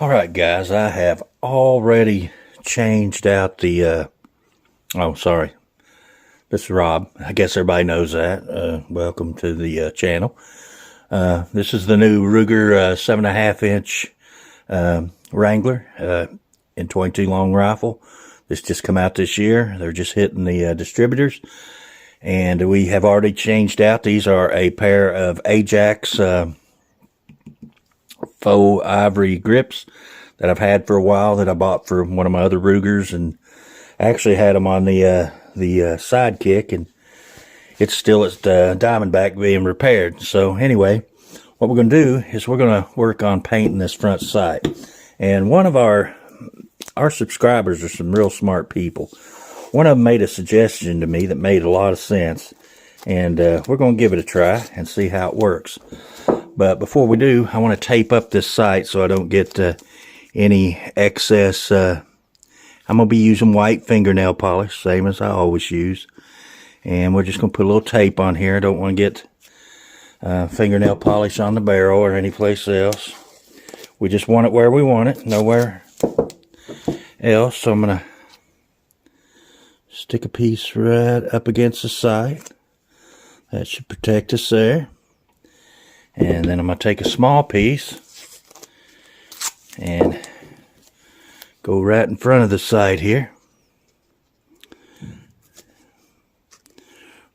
Alright guys, I have already changed out the, oh sorry, this is Rob. I guess everybody knows that. Welcome to the channel. This is the new Ruger 7.5 inch Wrangler in 22 long rifle. This just come out this year. They're just hitting the distributors. And we have already changed out. These are a pair of Ajax faux ivory grips that I've had for a while, that I bought for one of my other Rugers, and I actually had them on the Sidekick, and it's still at Diamondback being repaired. So anyway, what we're going to do is we're going to work on painting this front sight. And one of our subscribers are some real smart people. One of them made a suggestion to me that made a lot of sense, and we're going to give it a try and see how it works. But before we do, I want to tape up this sight so I don't get any excess. I'm going to be using white fingernail polish, same as I always use. And we're just going to put a little tape on here. I don't want to get fingernail polish on the barrel or any place else. We just want it where we want it, nowhere else. So I'm going to stick a piece right up against the sight. That should protect us there. And then I'm going to take a small piece and go right in front of the sight here.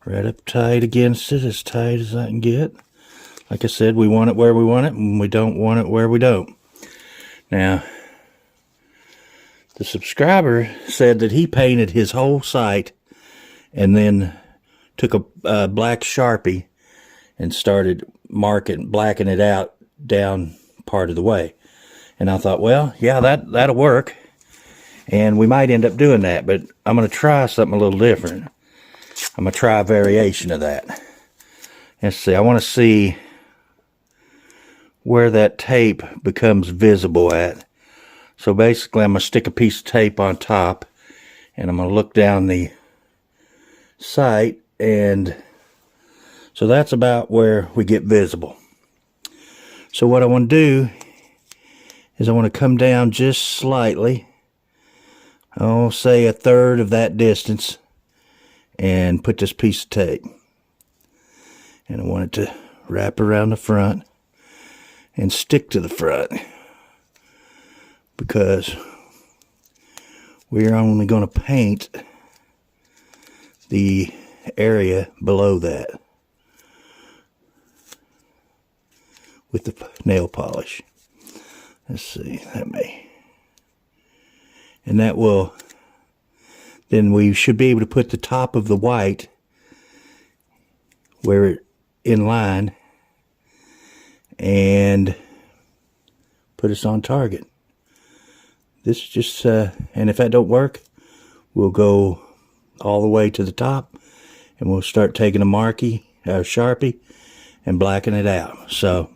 Right up tight against it, as tight as I can get. Like I said, we want it where we want it, and we don't want it where we don't. Now, the subscriber said that he painted his whole sight and then took a black Sharpie and started blacking it out down part of the way. And I thought, well, yeah, that'll work. And we might end up doing that, but I'm going to try something a little different. I'm going to try a variation of that. Let's see, I want to see where that tape becomes visible at. So basically, I'm going to stick a piece of tape on top, and I'm going to look down the sight, and so that's about where we get visible. So what I want to do is I want to come down just slightly, I'll say a third of that distance, and put this piece of tape. And I want it to wrap around the front and stick to the front, because we're only going to paint the area below that with the nail polish. Let's see, that may, and that will, then we should be able to put the top of the white where it in line and put us on target. This is just, and if that don't work, we'll go all the way to the top, and we'll start taking a Sharpie, and blacken it out. So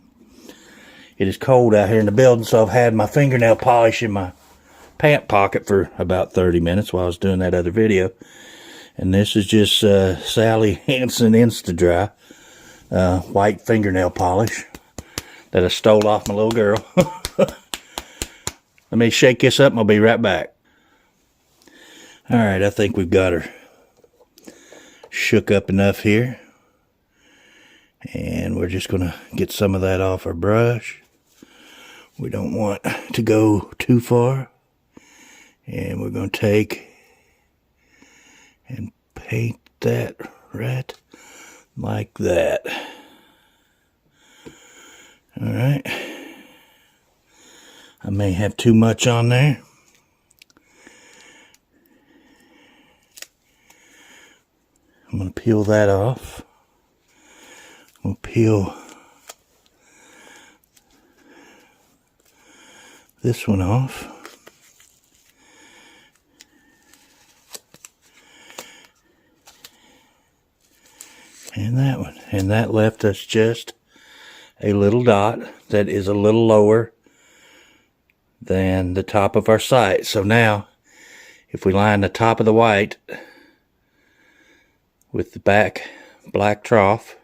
it is cold out here in the building, so I've had my fingernail polish in my pant pocket for about 30 minutes while I was doing that other video. And this is just Sally Hansen Insta-Dry white fingernail polish that I stole off my little girl. Let me shake this up and I'll be right back. Alright, I think we've got her shook up enough here. And we're just going to get some of that off our brush. We don't want to go too far. And we're going to take and paint that right like that. Alright. I may have too much on there. I'm going to peel that off. I'm going to peel this one off. And that one. And that left us just a little dot that is a little lower than the top of our sight. So now, if we line the top of the white with the back black trough,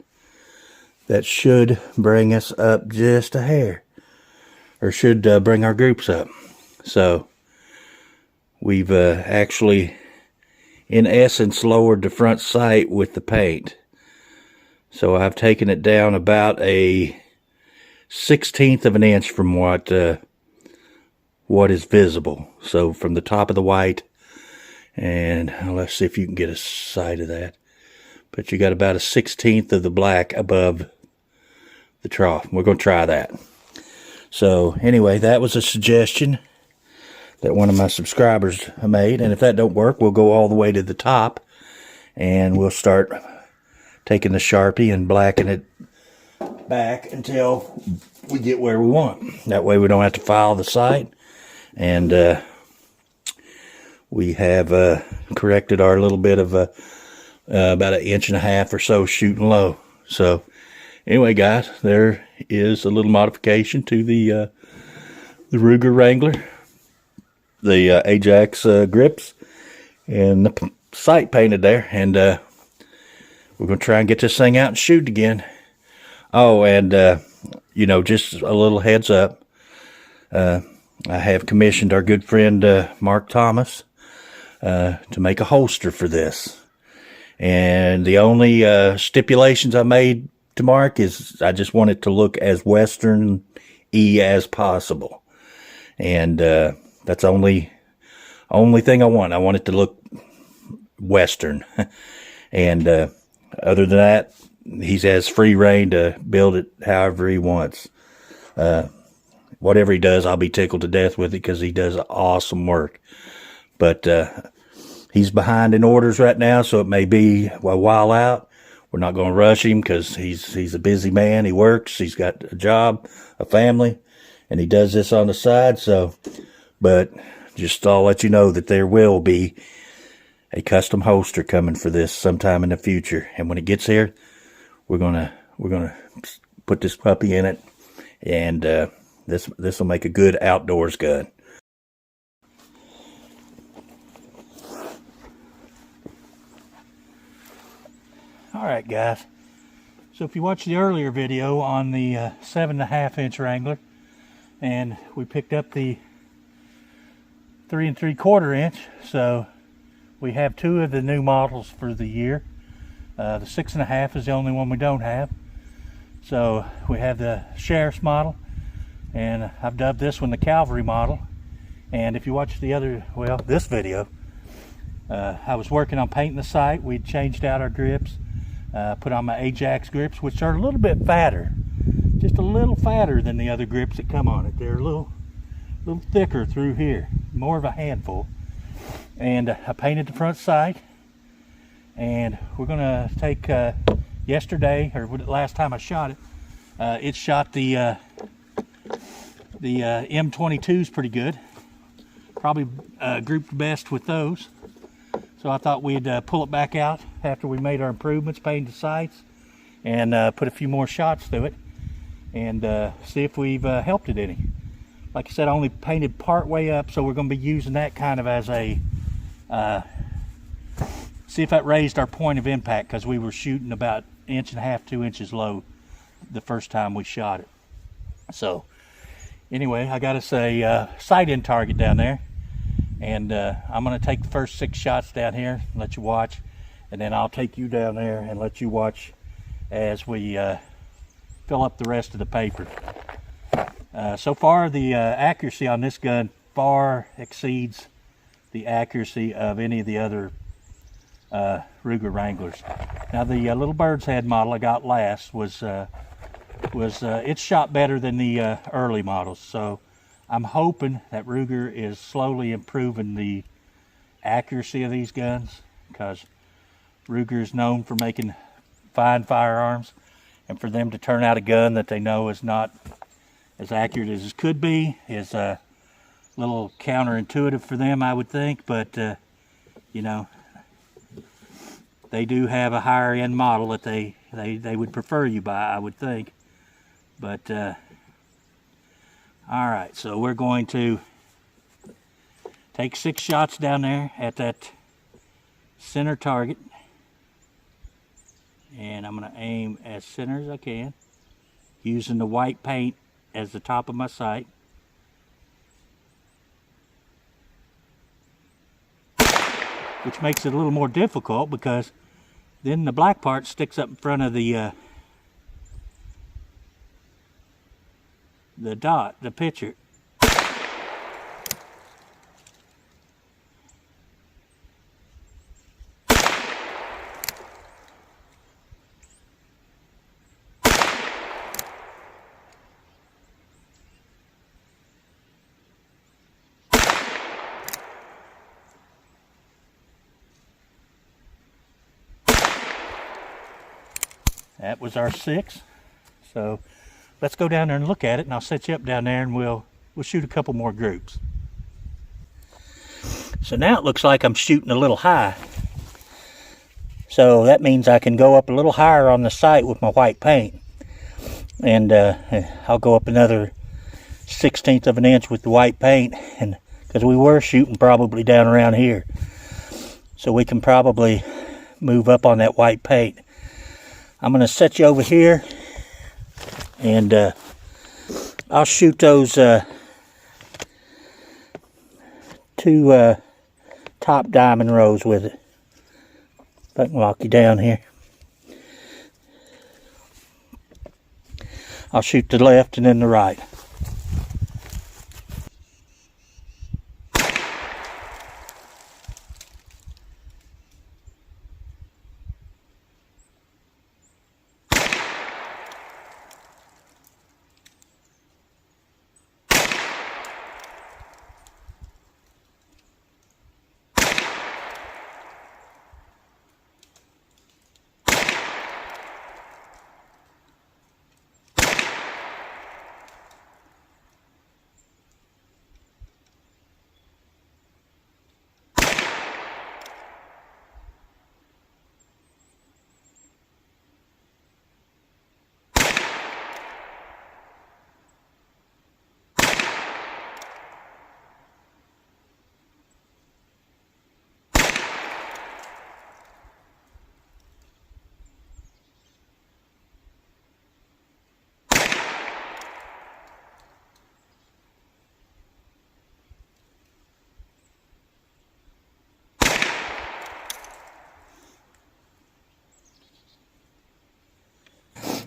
that should bring us up just a hair. or should bring our groups up. So we've actually, in essence, lowered the front sight with the paint. So I've taken it down about a 1/16 of an inch from what is visible. So from the top of the white, and let's see if you can get a sight of that. But you got about a 1/16 of the black above the trough. We're going to try that. So anyway, that was a suggestion that one of my subscribers made, and if that don't work, we'll go all the way to the top and we'll start taking the Sharpie and blacking it back until we get where we want. That way we don't have to file the sight, and we have corrected our little bit of about 1.5 inches or so shooting low. So anyway, guys, there is a little modification to the Ruger Wrangler, the Ajax grips, and the sight painted there, and we're going to try and get this thing out and shoot again. Oh, and you know, just a little heads up, I have commissioned our good friend Mark Thomas to make a holster for this, and the only stipulations I made to Mark is I just want it to look as Western-y as possible, and that's only thing I want. I want it to look Western, and other than that, he has free reign to build it however he wants. Whatever he does, I'll be tickled to death with it because he does awesome work. But he's behind in orders right now, so it may be a while out. We're not going to rush him because he's a busy man. He works. He's got a job, a family, and he does this on the side. So, but just I'll let you know that there will be a custom holster coming for this sometime in the future. And when it gets here, we're gonna put this puppy in it, and this will make a good outdoors gun. All right, guys. So if you watched the earlier video on the 7.5 inch Wrangler, and we picked up the 3 3/4 inch, so we have 2 of the new models for the year. The 6.5 is the only one we don't have. So we have the Sheriff's model, and I've dubbed this one the Cavalry model. And if you watch the other, well, this video, I was working on painting the sight. We changed out our grips, put on my Ajax grips, which are a little bit fatter, just a little fatter than the other grips that come on it. They're a little thicker through here, more of a handful. And I painted the front sight, and we're gonna take yesterday, or last time I shot it, it shot the M22s pretty good, probably grouped best with those. So I thought we'd pull it back out after we made our improvements, painted the sights, and put a few more shots through it, and see if we've helped it any. Like I said, I only painted part way up, so we're going to be using that kind of as a see if that raised our point of impact, because we were shooting about 1.5 inches, 2 inches low the first time we shot it. So anyway, I got us a sight in target down there, and I'm going to take the first 6 shots down here and let you watch, and then I'll take you down there and let you watch as we fill up the rest of the paper. So far, the accuracy on this gun far exceeds the accuracy of any of the other Ruger Wranglers. Now, the little bird's head model I got last was it's shot better than the early models. So I'm hoping that Ruger is slowly improving the accuracy of these guns, because Ruger is known for making fine firearms, and for them to turn out a gun that they know is not as accurate as it could be is a little counterintuitive for them, I would think. But you know, they do have a higher end model that they would prefer you buy, I would think. But all right, so we're going to take 6 shots down there at that center target, and I'm going to aim as center as I can using the white paint as the top of my sight. which makes it a little more difficult because then the black part sticks up in front of the dot, the picture. That was our 6. So let's go down there and look at it, and I'll set you up down there and we'll shoot a couple more groups. So now it looks like I'm shooting a little high. So that means I can go up a little higher on the sight with my white paint. And I'll go up another 1/16 of an inch with the white paint, and because we were shooting probably down around here. So we can probably move up on that white paint. I'm going to set you over here, and I'll shoot those 2 top diamond rows with it. If I can lock you down here. I'll shoot the left and then the right.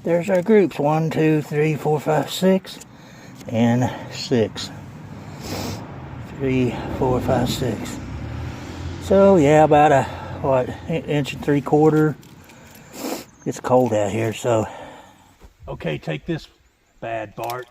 There's our groups, 1, 2, 3, 4, 5, 6, and 6. 3, 4, 5, 6. So yeah, about a, what, 1.75 inches. It's cold out here, so. Okay, take this bad Bart.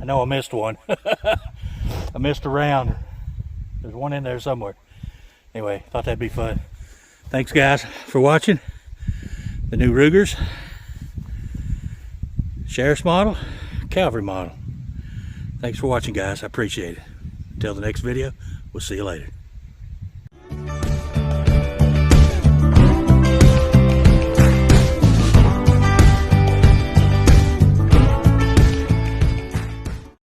I know I missed one. I missed a round. There's one in there somewhere. Anyway, thought that'd be fun. Thanks guys for watching the new Rugers. Sheriff's model, Cavalry model. Thanks for watching guys, I appreciate it. Until the next video, we'll see you later.